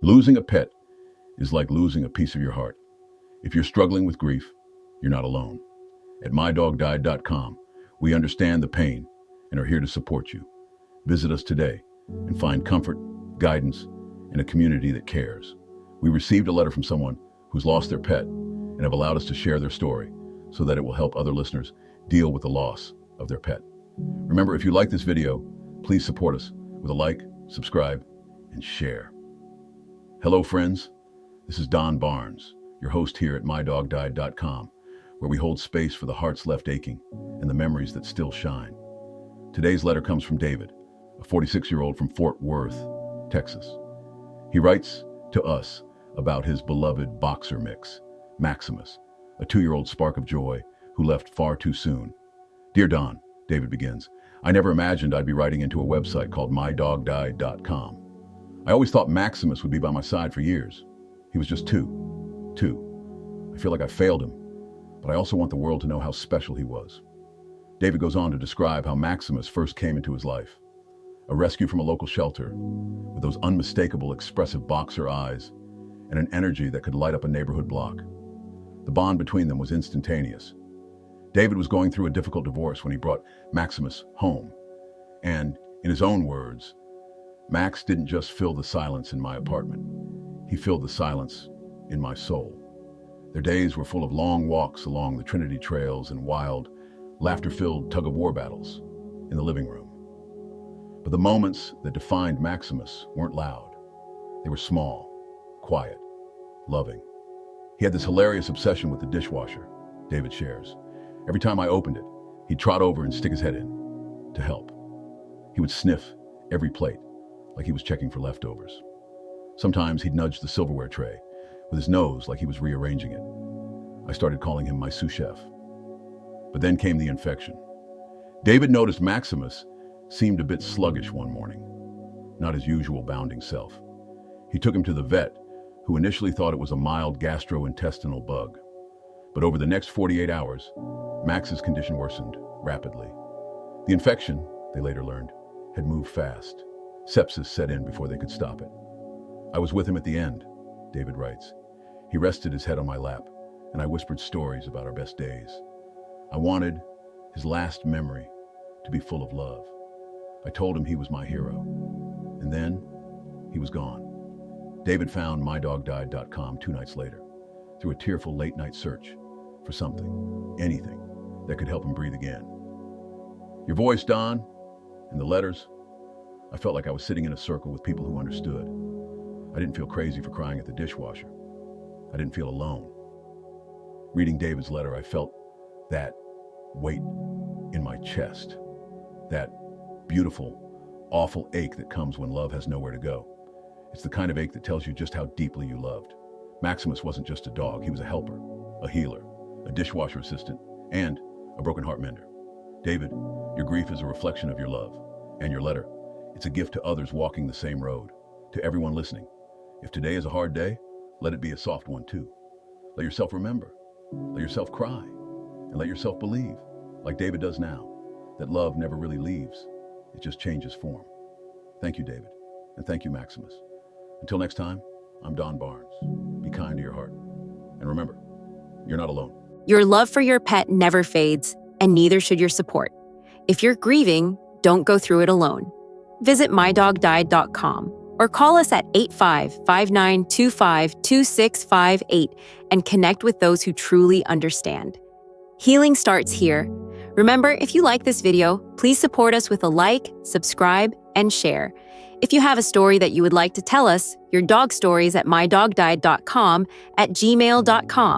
Losing a pet is like losing a piece of your heart. If you're struggling with grief, you're not alone. At MyDogDied.com, we understand the pain and are here to support you. Visit us today and find comfort, guidance, and a community that cares. We received a letter from someone who's lost their pet and have allowed us to share their story so that it will help other listeners deal with the loss of their pet. Remember, if you like this video, please support us with a like, subscribe, and share. Hello, friends. This is Don Barnes, your host here at MyDogDied.com, where we hold space for the hearts left aching and the memories that still shine. Today's letter comes from David, a 46-year-old from Fort Worth, Texas. He writes to us about his beloved boxer mix, Maximus, a 2-year-old spark of joy who left far too soon. Dear Don, David begins, I never imagined I'd be writing into a website called MyDogDied.com. I always thought Maximus would be by my side for years. He was just two. I feel like I failed him, but I also want the world to know how special he was. David goes on to describe how Maximus first came into his life. A rescue from a local shelter, with those unmistakable expressive boxer eyes and an energy that could light up a neighborhood block. The bond between them was instantaneous. David was going through a difficult divorce when he brought Maximus home. And, in his own words, Max didn't just fill the silence in my apartment. He filled the silence in my soul. Their days were full of long walks along the Trinity trails and wild, laughter-filled tug-of-war battles in the living room. But the moments that defined Maximus weren't loud. They were small, quiet, loving. He had this hilarious obsession with the dishwasher, David shares. Every time I opened it, he'd trot over and stick his head in to help. He would sniff every plate, like he was checking for leftovers. Sometimes he'd nudge the silverware tray with his nose like he was rearranging it. I started calling him my sous chef. But then came the infection. David noticed Maximus seemed a bit sluggish one morning, not his usual bounding self. He took him to the vet, who initially thought it was a mild gastrointestinal bug. But over the next 48 hours, Max's condition worsened rapidly. The infection, they later learned, had moved fast. Sepsis set in before they could stop it. I was with him at the end, David writes. He rested his head on my lap, and I whispered stories about our best days. I wanted his last memory to be full of love. I told him he was my hero. And then, he was gone. David found MyDogDied.com 2 nights later, through a tearful late-night search for something, anything, that could help him breathe again. Your voice, Don, and the letters, I felt like I was sitting in a circle with people who understood. I didn't feel crazy for crying at the dishwasher. I didn't feel alone. Reading David's letter, I felt that weight in my chest, that beautiful, awful ache that comes when love has nowhere to go. It's the kind of ache that tells you just how deeply you loved. Maximus wasn't just a dog, he was a helper, a healer, a dishwasher assistant, and a broken heart mender. David, your grief is a reflection of your love, and your letter, it's a gift to others walking the same road. To everyone listening, if today is a hard day, let it be a soft one too. Let yourself remember, let yourself cry, and let yourself believe, like David does now, that love never really leaves, it just changes form. Thank you, David, and thank you, Maximus. Until next time, I'm Don Barnes. Be kind to your heart. And remember, you're not alone. Your love for your pet never fades, and neither should your support. If you're grieving, don't go through it alone. Visit MyDogDied.com or call us at 85-5925-2658 and connect with those who truly understand. Healing starts here. Remember, if you like this video, please support us with a like, subscribe, and share. If you have a story that you would like to tell us, your dog stories at MyDogDied.com at gmail.com.